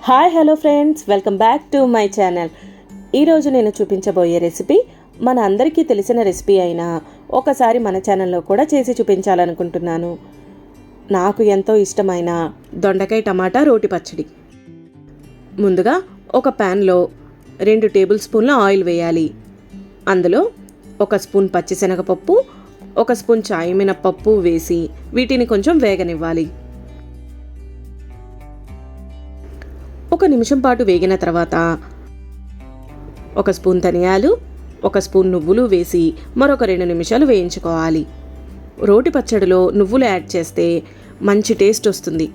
Hi hello friends, welcome back to my channel. ఈరోజు నేను చూపించబోయే రెసిపీ మన అందరికీ తెలిసిన రెసిపీ అయినా ఒకసారి మన ఛానల్లో కూడా చేసి చూపించాలనుకుంటున్నాను. నాకు ఎంతో ఇష్టమైన దొండకాయ టమాటా రోటి పచ్చడి. ముందుగా ఒక ప్యాన్లో 2 టేబుల్ స్పూన్ల ఆయిల్ వేయాలి. అందులో 1 స్పూన్ పచ్చిశనగపప్పు, 1 స్పూన్ చాయ్ మినప్పప్పు వేసి వీటిని కొంచెం వేగనివ్వాలి. 1 నిమిషం పాటు వేగిన తర్వాత 1 స్పూన్ ధనియాలు, 1 స్పూన్ నువ్వులు వేసి మరొక 2 నిమిషాలు వేయించుకోవాలి. రోటి పచ్చడిలో నువ్వులు యాడ్ చేస్తే మంచి టేస్ట్ వస్తుంది.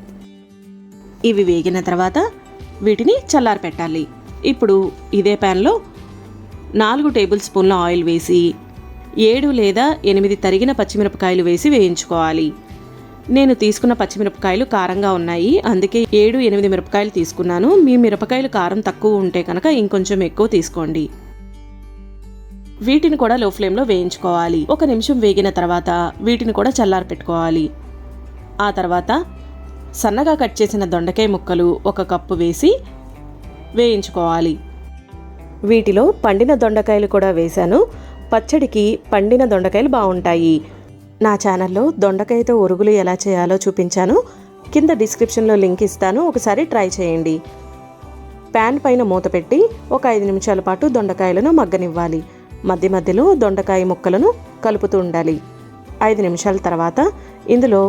ఇవి వేగిన తర్వాత వీటిని చల్లారపెట్టాలి. ఇప్పుడు ఇదే ప్యాన్లో 4 టేబుల్ స్పూన్ల ఆయిల్ వేసి 7 లేదా 8 తరిగిన పచ్చిమిరపకాయలు వేసి వేయించుకోవాలి. నేను తీసుకున్న పచ్చిమిరపకాయలు కారంగా ఉన్నాయి, అందుకే 7-8 మిరపకాయలు తీసుకున్నాను. మీ మిరపకాయలు కారం తక్కువ ఉంటే కనుక ఇంకొంచెం ఎక్కువ తీసుకోండి. వీటిని కూడా లో ఫ్లేమ్లో వేయించుకోవాలి. 1 నిమిషం వేగిన తర్వాత వీటిని కూడా చల్లారి పెట్టుకోవాలి. ఆ తర్వాత సన్నగా కట్ చేసిన దొండకాయ ముక్కలు 1 కప్పు వేసి వేయించుకోవాలి. వీటిలో పండిన దొండకాయలు కూడా వేశాను. పచ్చడికి పండిన దొండకాయలు బాగుంటాయి. నా ఛానల్లో దొండకాయతో ఒరుగులు ఎలా చేయాలో చూపించాను. కింద డిస్క్రిప్షన్లో లింక్ ఇస్తాను, ఒకసారి ట్రై చేయండి. ప్యాన్ పైన మూత పెట్టి ఒక 5 నిమిషాల పాటు దొండకాయలను మగ్గనివ్వాలి. మధ్య మధ్యలో దొండకాయ ముక్కలను కలుపుతూ ఉండాలి. 5 నిమిషాల తర్వాత ఇందులో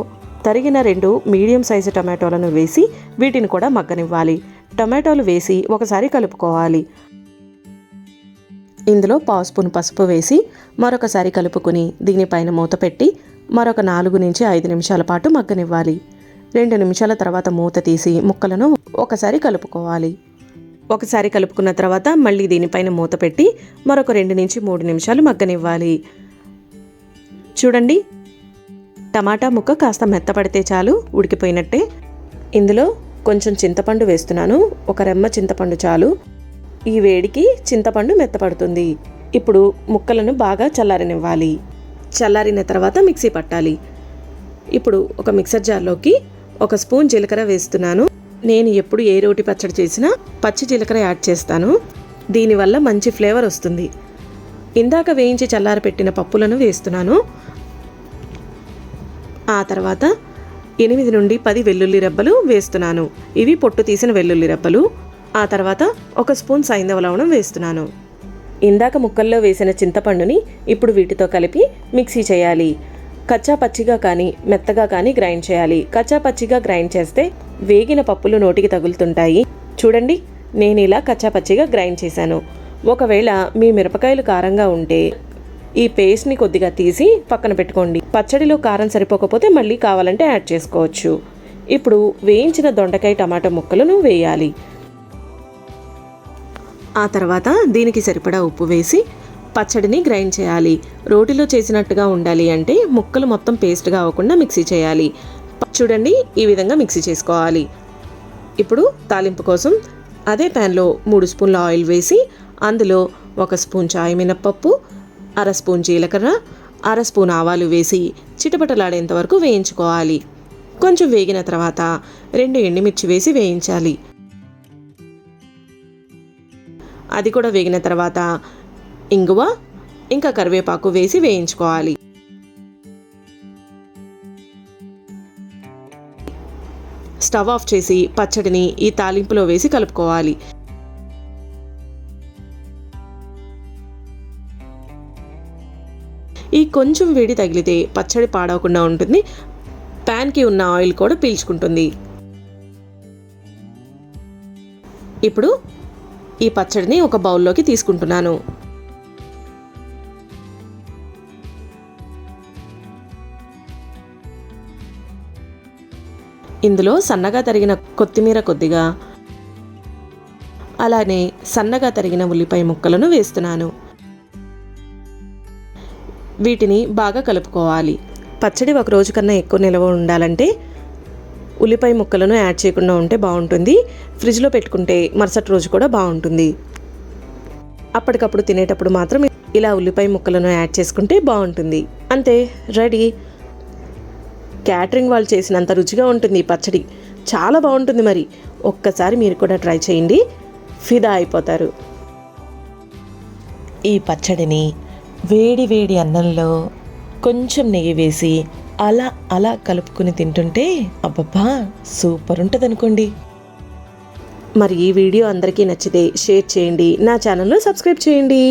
తరిగిన 2 మీడియం సైజు టమాటోలను వేసి వీటిని కూడా మగ్గనివ్వాలి. టమాటోలు వేసి ఒకసారి కలుపుకోవాలి. ఇందులో 1/2 స్పూన్ పసుపు వేసి మరొకసారి కలుపుకొని దీనిపైన మూత పెట్టి మరొక 4 నుంచి 5 నిమిషాల పాటు మగ్గనివ్వాలి. 2 నిమిషాల తర్వాత మూత తీసి ముక్కలను ఒకసారి కలుపుకోవాలి. ఒకసారి కలుపుకున్న తర్వాత మళ్ళీ దీనిపైన మూత పెట్టి మరొక 2 నుంచి 3 నిమిషాలు మగ్గనివ్వాలి. చూడండి, టమాటా ముక్క కాస్త మెత్తపడితే చాలు, ఉడికిపోయినట్టే. ఇందులో కొంచెం చింతపండు వేస్తున్నాను, 1 రెమ్మ చింతపండు చాలు. ఈ వేడికి చింతపండు మెత్తపడుతుంది. ఇప్పుడు ముక్కలను బాగా చల్లారనివ్వాలి. చల్లారిన తర్వాత మిక్సీ పట్టాలి. ఇప్పుడు ఒక మిక్సర్ జార్లోకి 1 స్పూన్ జీలకర్ర వేస్తున్నాను. నేను ఎప్పుడు ఏ రోటి పచ్చడి చేసినా పచ్చి జీలకర్ర యాడ్ చేస్తాను, దీనివల్ల మంచి ఫ్లేవర్ వస్తుంది. ఇందాక వేయించి చల్లారపెట్టిన పప్పులను వేస్తున్నాను. ఆ తర్వాత 8 నుండి 10 వెల్లుల్లి రెబ్బలు వేస్తున్నాను. ఇవి పొట్టు తీసిన వెల్లుల్లి రెబ్బలు. ఆ తర్వాత 1 స్పూన్ సైంధవ లవణం వేస్తున్నాను. ఇందాక ముక్కల్లో వేసిన చింతపండుని ఇప్పుడు వీటితో కలిపి మిక్సీ చేయాలి. కచ్చా పచ్చిగా కానీ మెత్తగా కానీ గ్రైండ్ చేయాలి. కచ్చా పచ్చిగా గ్రైండ్ చేస్తే వేగిన పప్పులు నోటికి తగులుతుంటాయి. చూడండి, నేను ఇలా కచ్చా పచ్చిగా గ్రైండ్ చేశాను. ఒకవేళ మీ మిరపకాయలు కారంగా ఉంటే ఈ పేస్ట్ని కొద్దిగా తీసి పక్కన పెట్టుకోండి. పచ్చడిలో కారం సరిపోకపోతే మళ్ళీ కావాలంటే యాడ్ చేసుకోవచ్చు. ఇప్పుడు వేయించిన దొండకాయ టమాటా ముక్కలను వేయాలి. ఆ తర్వాత దీనికి సరిపడా ఉప్పు వేసి పచ్చడిని గ్రైండ్ చేయాలి. రోటిలో చేసినట్టుగా ఉండాలి అంటే ముక్కలు మొత్తం పేస్ట్గా అవ్వకుండా మిక్సీ చేయాలి. చూడండి, ఈ విధంగా మిక్సీ చేసుకోవాలి. ఇప్పుడు తాలింపు కోసం అదే ప్యాన్లో 3 స్పూన్ల ఆయిల్ వేసి అందులో 1 స్పూన్ చాయ్ మినప్పప్పు, 1/2 స్పూన్ జీలకర్ర, 1/2 స్పూన్ ఆవాలు వేసి చిటపటలాడేంత వరకు వేయించుకోవాలి. కొంచెం వేగిన తర్వాత 2 ఎండుమిర్చి వేసి వేయించాలి. అది కూడా వేగిన తర్వాత ఇంగువ ఇంకా కరివేపాకు వేసి వేయించుకోవాలి. స్టవ్ ఆఫ్ చేసి పచ్చడిని ఈ తాలింపులో వేసి కలుపుకోవాలి. ఈ కొంచెం వేడి తగిలితే పచ్చడి పాడవకుండా ఉంటుంది. ప్యాన్కి ఉన్న ఆయిల్ కూడా పీల్చుకుంటుంది. ఇప్పుడు ఈ పచ్చడిని ఒక బౌల్లోకి తీసుకుంటున్నాను. ఇందులో సన్నగా తరిగిన కొత్తిమీర కొద్దిగా, అలానే సన్నగా తరిగిన ఉల్లిపాయ ముక్కలను వేస్తున్నాను. వీటిని బాగా కలుపుకోవాలి. పచ్చడి 1 రోజు కన్నా ఎక్కువ నిల్వ ఉండాలంటే ఉల్లిపాయ ముక్కలను యాడ్ చేయకుండా ఉంటే బాగుంటుంది. ఫ్రిడ్జ్లో పెట్టుకుంటే మరుసటి రోజు కూడా బాగుంటుంది. అప్పటికప్పుడు తినేటప్పుడు మాత్రం ఇలా ఉల్లిపాయ ముక్కలను యాడ్ చేసుకుంటే బాగుంటుంది. అంతే, రెడీ. క్యాటరింగ్ వాళ్ళు చేసినంత రుచిగా ఉంటుంది ఈ పచ్చడి. చాలా బాగుంటుంది. మరి ఒక్కసారి మీరు కూడా ట్రై చేయండి, ఫిదా అయిపోతారు. ఈ పచ్చడిని వేడి వేడి అన్నంలో కొంచెం నెయ్యి వేసి అలా అలా కలుపుకుని తింటుంటే అబ్బబ్బా సూపర్ ఉంటుంది అనుకోండి. మరి ఈ వీడియో అందరికీ నచ్చితే షేర్ చేయండి, నా ఛానల్ను సబ్స్క్రైబ్ చేయండి.